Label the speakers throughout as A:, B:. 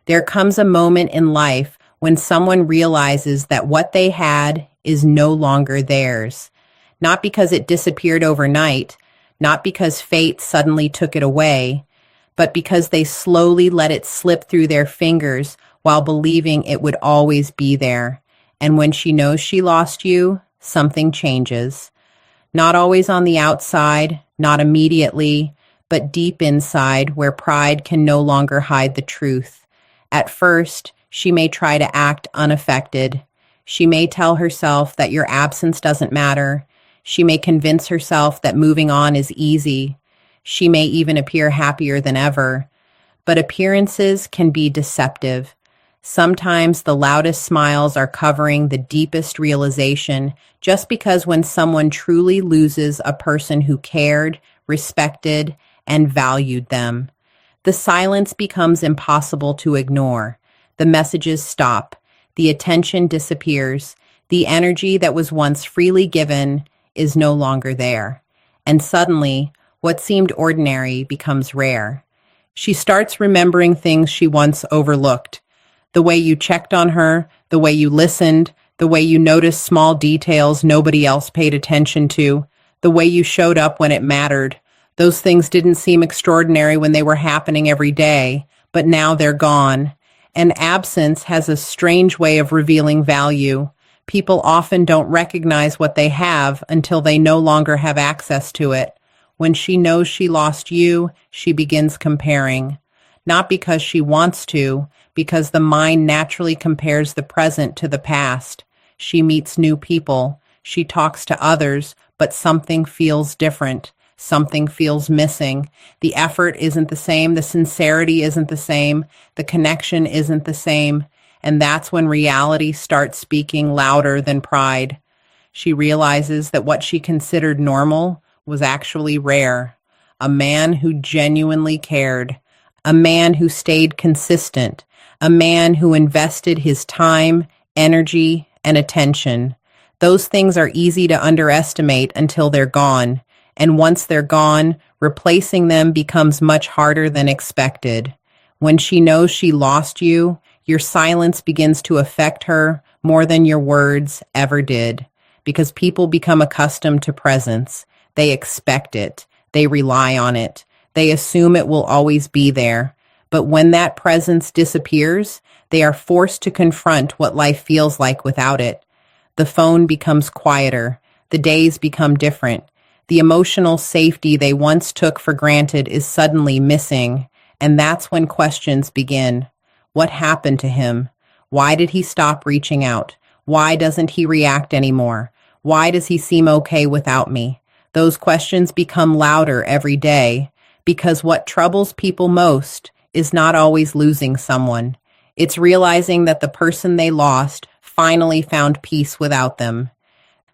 A: There comes a moment in life when someone realizes that what they had is no longer theirs. Not because it disappeared overnight, not because fate suddenly took it away, but because they slowly let it slip through their fingers while believing it would always be there. And when she knows she lost you, something changes. Not always on the outside, not immediately, but deep inside where pride can no longer hide the truth. At first, she may try to act unaffected. She may tell herself that your absence doesn't matter. She may convince herself that moving on is easy. She may even appear happier than ever. But appearances can be deceptive. Sometimes the loudest smiles are covering the deepest realization, just because when someone truly loses a person who cared, respected, and valued them, the silence becomes impossible to ignore. The messages stop. The attention disappears. The energy that was once freely given is no longer there. And suddenly, what seemed ordinary becomes rare. She starts remembering things she once overlooked. The way you checked on her, the way you listened, the way you noticed small details nobody else paid attention to, the way you showed up when it mattered. Those things didn't seem extraordinary when they were happening every day, but now they're gone. And absence has a strange way of revealing value. People often don't recognize what they have until they no longer have access to it. When she knows she lost you, she begins comparing. Not because she wants to, because the mind naturally compares the present to the past. She meets new people. She talks to others, but something feels different. Something feels missing. The effort isn't the same. The sincerity isn't the same. The connection isn't the same. And that's when reality starts speaking louder than pride. She realizes that what she considered normal was actually rare. A man who genuinely cared. A man who stayed consistent. A man who invested his time, energy, and attention. Those things are easy to underestimate until they're gone. And once they're gone, replacing them becomes much harder than expected. When she knows she lost you, your silence begins to affect her more than your words ever did. Because people become accustomed to presence. They expect it. They rely on it. They assume it will always be there. But when that presence disappears, they are forced to confront what life feels like without it. The phone becomes quieter. The days become different. The emotional safety they once took for granted is suddenly missing. And that's when questions begin. What happened to him? Why did he stop reaching out? Why doesn't he react anymore? Why does he seem okay without me? Those questions become louder every day, because what troubles people most is not always losing someone. It's realizing that the person they lost finally found peace without them.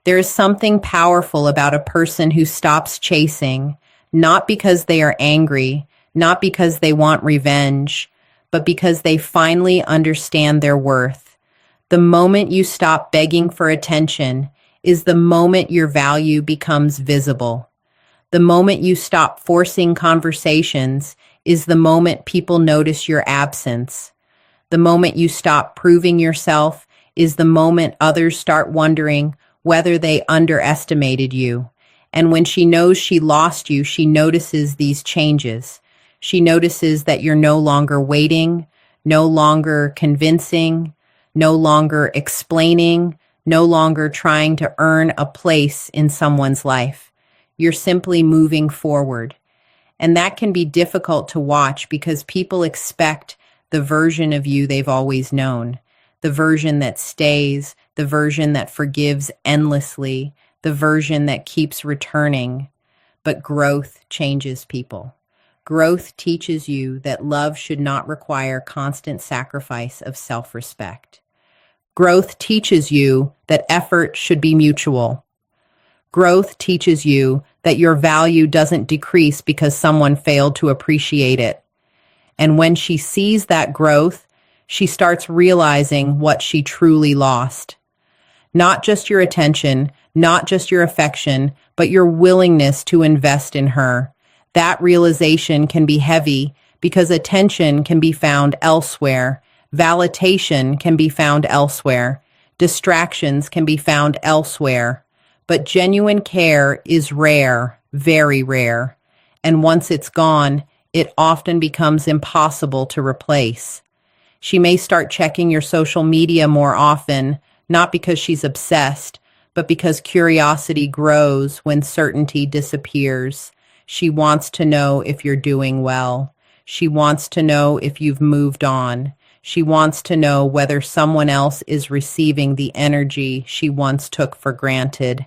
A: There is something powerful about a person who stops chasing, not because they are angry, not because they want revenge, but because they finally understand their worth. The moment you stop begging for attention is the moment your value becomes visible. The moment you stop forcing conversations is the moment people notice your absence. The moment you stop proving yourself is the moment others start wondering whether they underestimated you. And when she knows she lost you, she notices these changes. She notices that you're no longer waiting, no longer convincing, no longer explaining, no longer trying to earn a place in someone's life. You're simply moving forward. And that can be difficult to watch because people expect the version of you they've always known, the version that stays, the version that forgives endlessly, the version that keeps returning. But growth changes people. Growth teaches you that love should not require constant sacrifice of self-respect. Growth teaches you that effort should be mutual. Growth teaches you that your value doesn't decrease because someone failed to appreciate it. And when she sees that growth, she starts realizing what she truly lost. Not just your attention, not just your affection, but your willingness to invest in her. That realization can be heavy because attention can be found elsewhere, validation can be found elsewhere, distractions can be found elsewhere. But genuine care is rare, very rare, and once it's gone, it often becomes impossible to replace. She may start checking your social media more often, not because she's obsessed, but because curiosity grows when certainty disappears. She wants to know if you're doing well. She wants to know if you've moved on. She wants to know whether someone else is receiving the energy she once took for granted.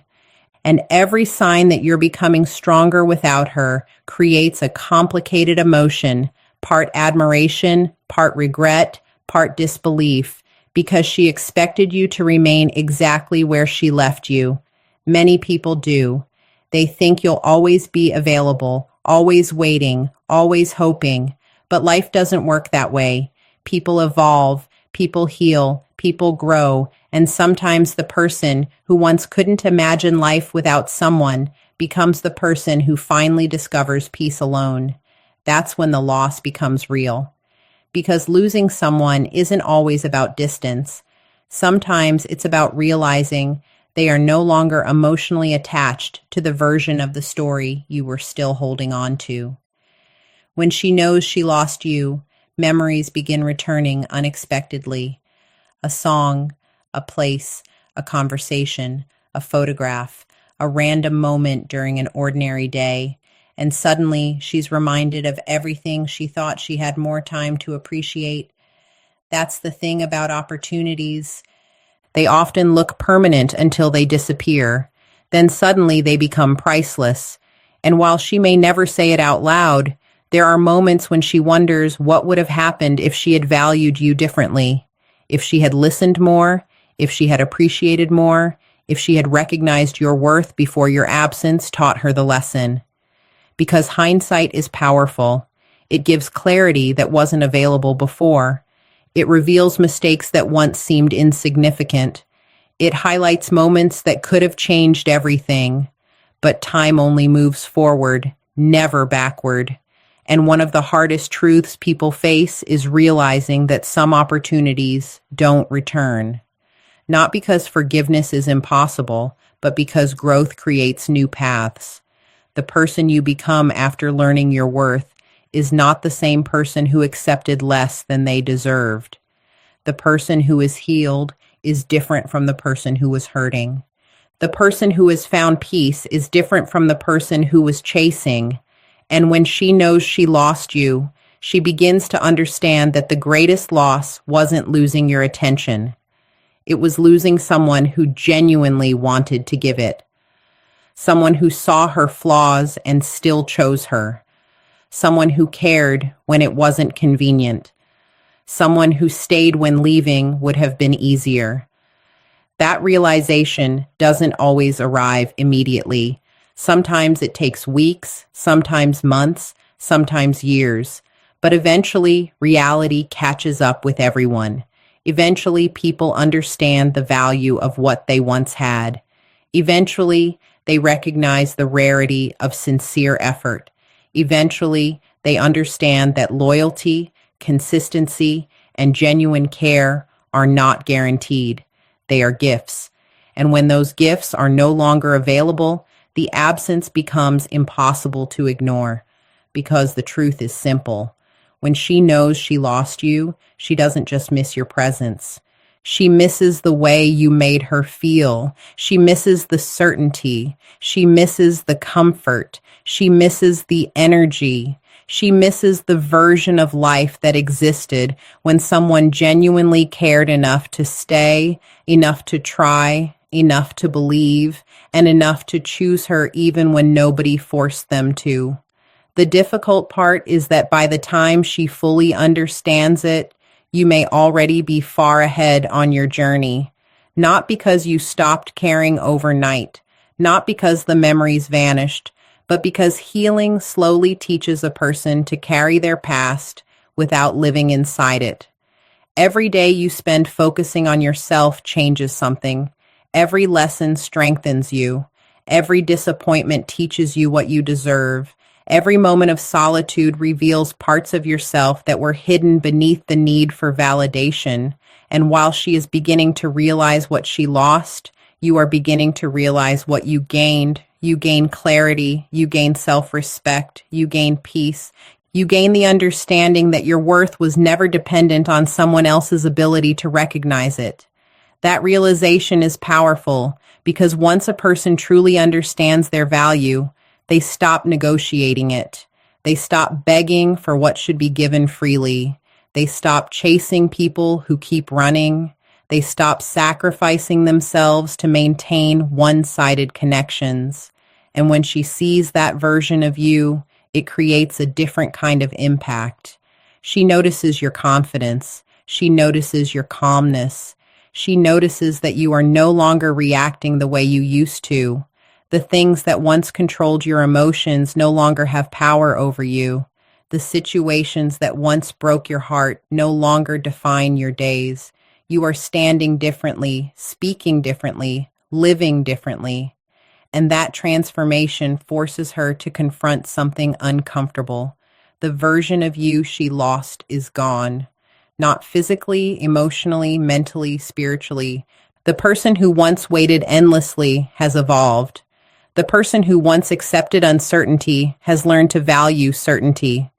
A: And every sign that you're becoming stronger without her creates a complicated emotion, part admiration, part regret, part disbelief, because she expected you to remain exactly where she left you. Many people do. They think you'll always be available, always waiting, always hoping. But life doesn't work that way. People evolve, people heal, people grow, and sometimes the person who once couldn't imagine life without someone becomes the person who finally discovers peace alone. That's when the loss becomes real. Because losing someone isn't always about distance. Sometimes it's about realizing they are no longer emotionally attached to the version of the story you were still holding on to. When she knows she lost you, memories begin returning unexpectedly. A song, a place, a conversation, a photograph, a random moment during an ordinary day, and suddenly she's reminded of everything she thought she had more time to appreciate. That's the thing about opportunities. They often look permanent until they disappear. Then suddenly they become priceless. And while she may never say it out loud, there are moments when she wonders what would have happened if she had valued you differently, if she had listened more, if she had appreciated more, if she had recognized your worth before your absence taught her the lesson. Because hindsight is powerful. It gives clarity that wasn't available before. It reveals mistakes that once seemed insignificant. It highlights moments that could have changed everything. But time only moves forward, never backward. And one of the hardest truths people face is realizing that some opportunities don't return. Not because forgiveness is impossible, but because growth creates new paths. The person you become after learning your worth is not the same person who accepted less than they deserved. The person who is healed is different from the person who was hurting. The person who has found peace is different from the person who was chasing. And when she knows she lost you, she begins to understand that the greatest loss wasn't losing your attention. It was losing someone who genuinely wanted to give it. Someone who saw her flaws and still chose her. Someone who cared when it wasn't convenient. Someone who stayed when leaving would have been easier. That realization doesn't always arrive immediately. Sometimes it takes weeks, sometimes months, sometimes years. But eventually, reality catches up with everyone. Eventually, people understand the value of what they once had. Eventually, they recognize the rarity of sincere effort. Eventually, they understand that loyalty, consistency, and genuine care are not guaranteed. They are gifts. And when those gifts are no longer available, the absence becomes impossible to ignore. Because the truth is simple. When she knows she lost you, she doesn't just miss your presence. She misses the way you made her feel. She misses the certainty. She misses the comfort. She misses the energy. She misses the version of life that existed when someone genuinely cared enough to stay, enough to try, enough to believe, and enough to choose her even when nobody forced them to. The difficult part is that by the time she fully understands it, you may already be far ahead on your journey. Not because you stopped caring overnight, not because the memories vanished, but because healing slowly teaches a person to carry their past without living inside it. Every day you spend focusing on yourself changes something. Every lesson strengthens you. Every disappointment teaches you what you deserve. Every moment of solitude reveals parts of yourself that were hidden beneath the need for validation. And while she is beginning to realize what she lost, you are beginning to realize what you gained. You gain clarity, you gain self-respect, you gain peace, you gain the understanding that your worth was never dependent on someone else's ability to recognize it. That realization is powerful because once a person truly understands their value, they stop negotiating it. They stop begging for what should be given freely. They stop chasing people who keep running. They stop sacrificing themselves to maintain one-sided connections. And when she sees that version of you, it creates a different kind of impact. She notices your confidence. She notices your calmness. She notices that you are no longer reacting the way you used to. The things that once controlled your emotions no longer have power over you. The situations that once broke your heart no longer define your days. You are standing differently, speaking differently, living differently. And that transformation forces her to confront something uncomfortable. The version of you she lost is gone. Not physically, emotionally, mentally, spiritually. The person who once waited endlessly has evolved. The person who once accepted uncertainty has learned to value certainty.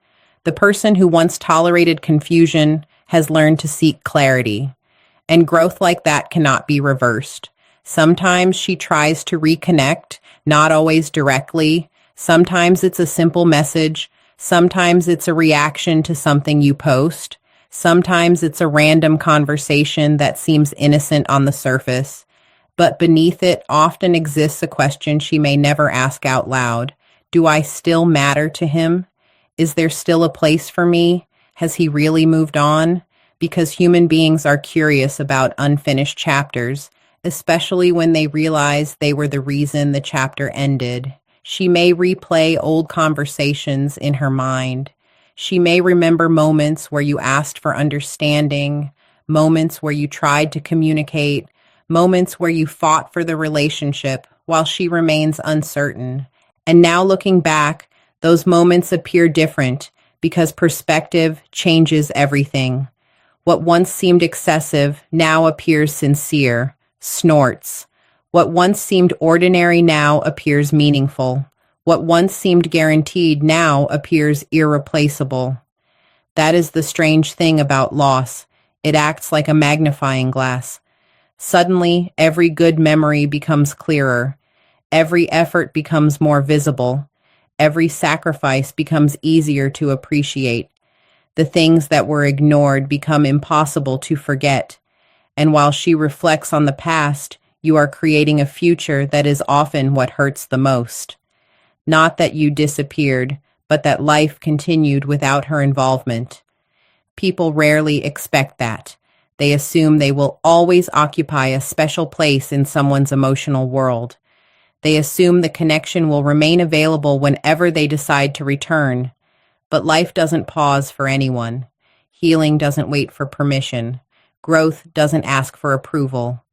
A: The person who once tolerated confusion has learned to seek clarity. And growth like that cannot be reversed. Sometimes she tries to reconnect, not always directly. Sometimes it's a simple message. Sometimes it's a reaction to something you post. Sometimes it's a random conversation that seems innocent on the surface. But beneath it often exists a question she may never ask out loud. Do I still matter to him? Is there still a place for me? Has he really moved on? Because human beings are curious about unfinished chapters, especially when they realize they were the reason the chapter ended. She may replay old conversations in her mind. She may remember moments where you asked for understanding, moments where you tried to communicate, moments where you fought for the relationship while she remains uncertain. And now looking back, those moments appear different because perspective changes everything. What once seemed excessive now appears sincere, snorts. What once seemed ordinary now appears meaningful. What once seemed guaranteed now appears irreplaceable. That is the strange thing about loss. It acts like a magnifying glass. Suddenly, every good memory becomes clearer. Every effort becomes more visible. Every sacrifice becomes easier to appreciate. The things that were ignored become impossible to forget. And while she reflects on the past, you are creating a future that is often what hurts the most. Not that you disappeared, but that life continued without her involvement. People rarely expect that. They assume they will always occupy a special place in someone's emotional world. They assume the connection will remain available whenever they decide to return. But life doesn't pause for anyone. Healing doesn't wait for permission. Growth doesn't ask for approval.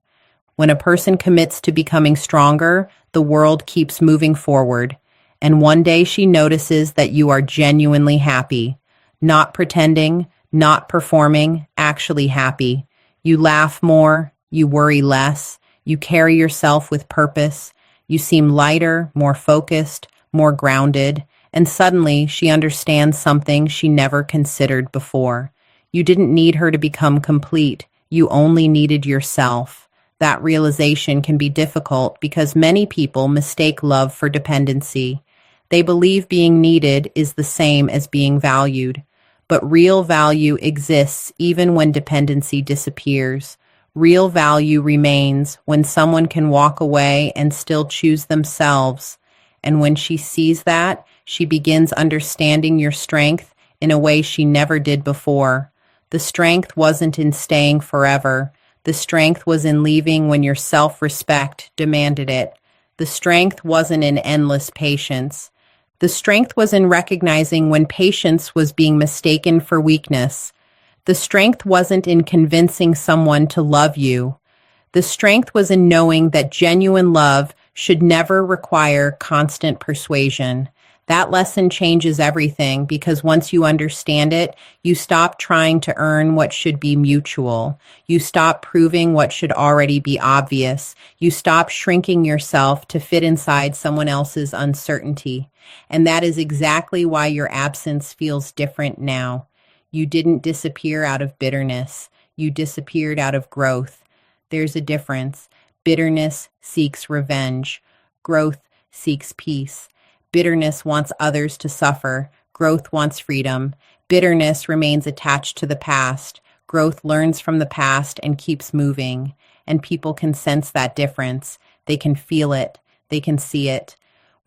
A: When a person commits to becoming stronger, the world keeps moving forward. And one day she notices that you are genuinely happy. Not pretending, not performing, actually happy. You laugh more, you worry less, you carry yourself with purpose. You seem lighter, more focused, more grounded, and suddenly she understands something she never considered before. You didn't need her to become complete. You only needed yourself. That realization can be difficult because many people mistake love for dependency. They believe being needed is the same as being valued. But real value exists even when dependency disappears. Real value remains when someone can walk away and still choose themselves. And when she sees that, she begins understanding your strength in a way she never did before. The strength wasn't in staying forever. The strength was in leaving when your self-respect demanded it. The strength wasn't in endless patience. The strength was in recognizing when patience was being mistaken for weakness. The strength wasn't in convincing someone to love you. The strength was in knowing that genuine love should never require constant persuasion. That lesson changes everything because once you understand it, you stop trying to earn what should be mutual. You stop proving what should already be obvious. You stop shrinking yourself to fit inside someone else's uncertainty. And that is exactly why your absence feels different now. You didn't disappear out of bitterness. You disappeared out of growth. There's a difference. Bitterness seeks revenge. Growth seeks peace. Bitterness wants others to suffer. Growth wants freedom. Bitterness remains attached to the past. Growth learns from the past and keeps moving. And people can sense that difference. They can feel it. They can see it.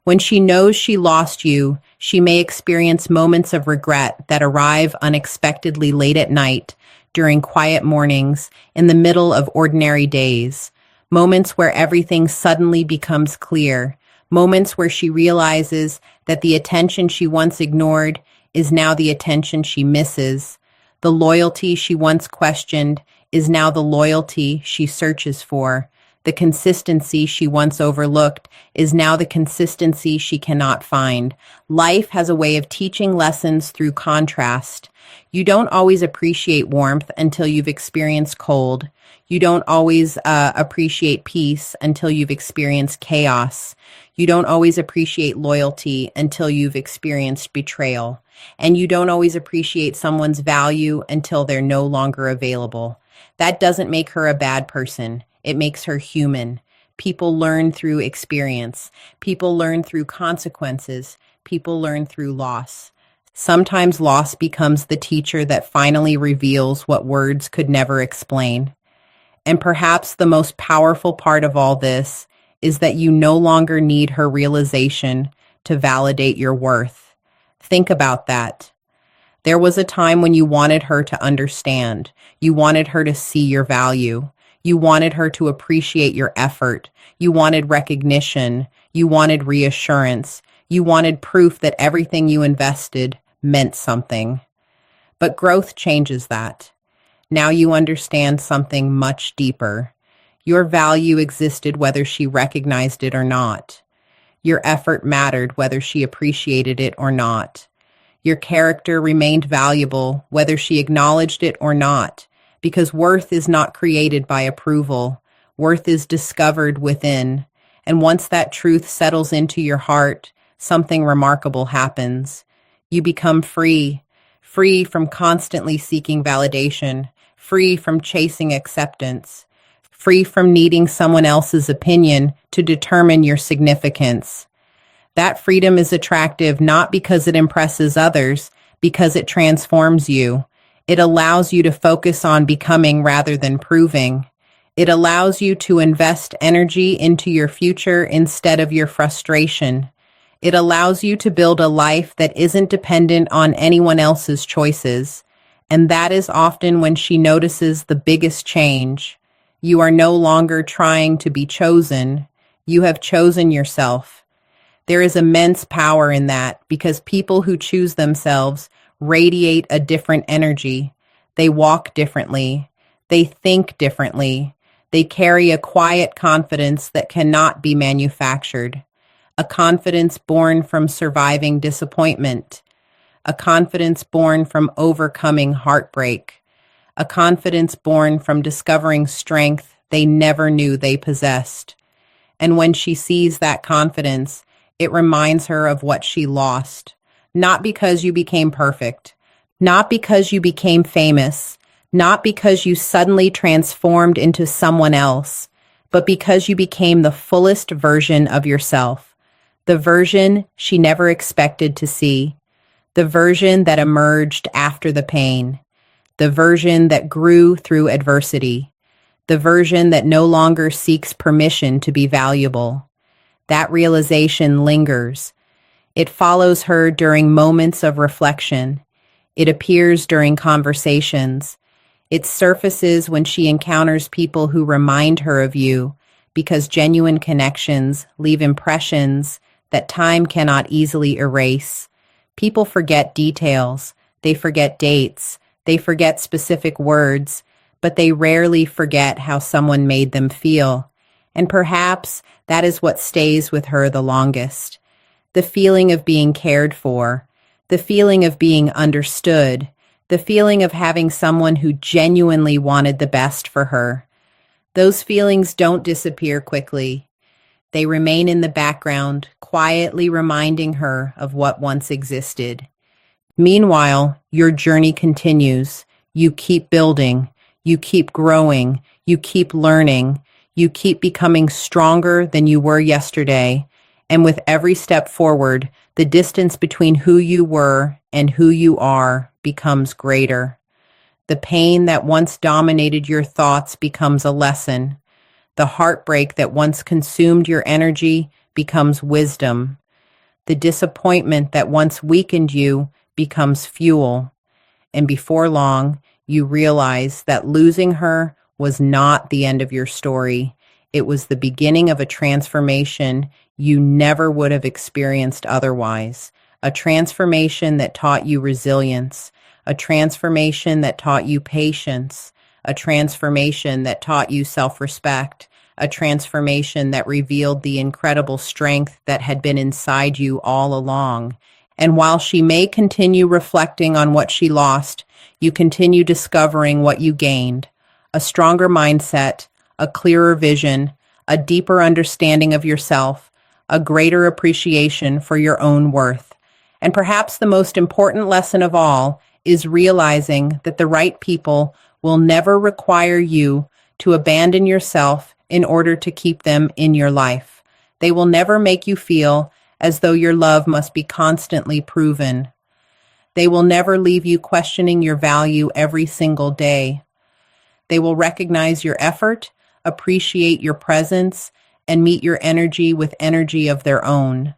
A: When she knows she lost you, she may experience moments of regret that arrive unexpectedly late at night, during quiet mornings, in the middle of ordinary days. Moments where everything suddenly becomes clear. Moments where she realizes that the attention she once ignored is now the attention she misses. The loyalty she once questioned is now the loyalty she searches for. The consistency she once overlooked is now the consistency she cannot find. Life has a way of teaching lessons through contrast. You don't always appreciate warmth until you've experienced cold. You don't always appreciate peace until you've experienced chaos. You don't always appreciate loyalty until you've experienced betrayal. And you don't always appreciate someone's value until they're no longer available. That doesn't make her a bad person. It makes her human. People learn through experience. People learn through consequences. People learn through loss. Sometimes loss becomes the teacher that finally reveals what words could never explain. And perhaps the most powerful part of all this is that you no longer need her realization to validate your worth. Think about that. There was a time when you wanted her to understand. You wanted her to see your value. You wanted her to appreciate your effort. You wanted recognition. You wanted reassurance. You wanted proof that everything you invested meant something. But growth changes that. Now you understand something much deeper. Your value existed whether she recognized it or not. Your effort mattered whether she appreciated it or not. Your character remained valuable whether she acknowledged it or not, because worth is not created by approval. Worth is discovered within. And once that truth settles into your heart, something remarkable happens. You become free, free from constantly seeking validation, free from chasing acceptance, free from needing someone else's opinion to determine your significance. That freedom is attractive not because it impresses others, because it transforms you. It allows you to focus on becoming rather than proving. It allows you to invest energy into your future instead of your frustration. It allows you to build a life that isn't dependent on anyone else's choices. And that is often when she notices the biggest change. You are no longer trying to be chosen. You have chosen yourself. There is immense power in that because people who choose themselves radiate a different energy. They walk differently. They think differently. They carry a quiet confidence that cannot be manufactured. A confidence born from surviving disappointment. A confidence born from overcoming heartbreak. A confidence born from discovering strength they never knew they possessed. And when she sees that confidence, it reminds her of what she lost. Not because you became perfect. Not because you became famous. Not because you suddenly transformed into someone else. But because you became the fullest version of yourself. The version she never expected to see. The version that emerged after the pain. The version that grew through adversity. The version that no longer seeks permission to be valuable. That realization lingers. It follows her during moments of reflection. It appears during conversations. It surfaces when she encounters people who remind her of you, because genuine connections leave impressions that time cannot easily erase. People forget details. They forget dates. They forget specific words, but they rarely forget how someone made them feel. And perhaps that is what stays with her the longest. the feeling of being cared for, the feeling of being understood, the feeling of having someone who genuinely wanted the best for her. Those feelings don't disappear quickly. They remain in the background, quietly reminding her of what once existed. Meanwhile, your journey continues. You keep building, you keep growing, you keep learning, you keep becoming stronger than you were yesterday. And with every step forward, the distance between who you were and who you are becomes greater. The pain that once dominated your thoughts becomes a lesson. The heartbreak that once consumed your energy becomes wisdom. The disappointment that once weakened you becomes fuel. And before long, you realize that losing her was not the end of your story. It was the beginning of a transformation you never would have experienced otherwise. A transformation that taught you resilience. A transformation that taught you patience. A transformation that taught you self-respect. A transformation that revealed the incredible strength that had been inside you all along. And while she may continue reflecting on what she lost, you continue discovering what you gained. A stronger mindset, a clearer vision, a deeper understanding of yourself, a greater appreciation for your own worth. And perhaps the most important lesson of all is realizing that the right people will never require you to abandon yourself in order to keep them in your life. They will never make you feel as though your love must be constantly proven. They will never leave you questioning your value every single day. They will recognize your effort, appreciate your presence, and meet your energy with energy of their own.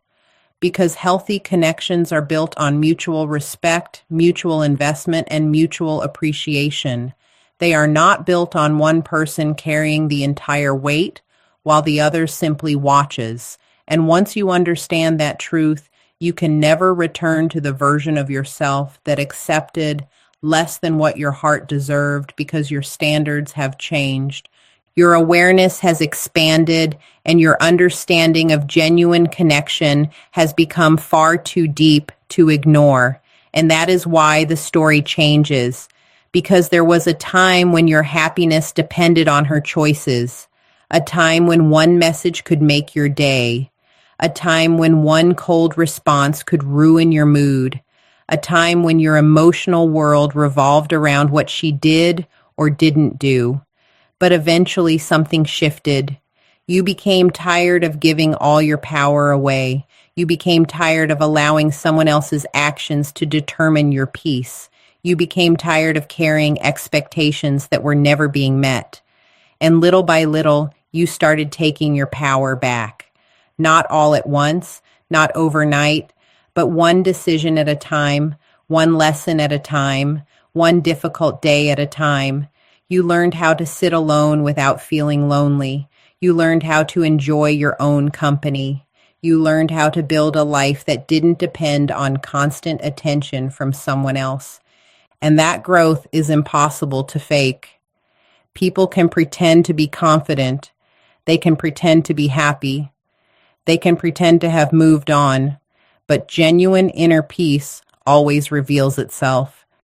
A: Because healthy connections are built on mutual respect, mutual investment, and mutual appreciation. They are not built on one person carrying the entire weight while the other simply watches. And once you understand that truth, you can never return to the version of yourself that accepted less than what your heart deserved because your standards have changed. Your awareness has expanded and your understanding of genuine connection has become far too deep to ignore. And that is why the story changes. Because there was a time when your happiness depended on her choices. A time when one message could make your day. A time when one cold response could ruin your mood. A time when your emotional world revolved around what she did or didn't do. But eventually something shifted. You became tired of giving all your power away. You became tired of allowing someone else's actions to determine your peace. You became tired of carrying expectations that were never being met. And little by little, you started taking your power back. Not all at once, not overnight, but one decision at a time, one lesson at a time, one difficult day at a time. You learned how to sit alone without feeling lonely. You learned how to enjoy your own company. You learned how to build a life that didn't depend on constant attention from someone else. And that growth is impossible to fake. People can pretend to be confident. They can pretend to be happy. They can pretend to have moved on. But genuine inner peace always reveals itself.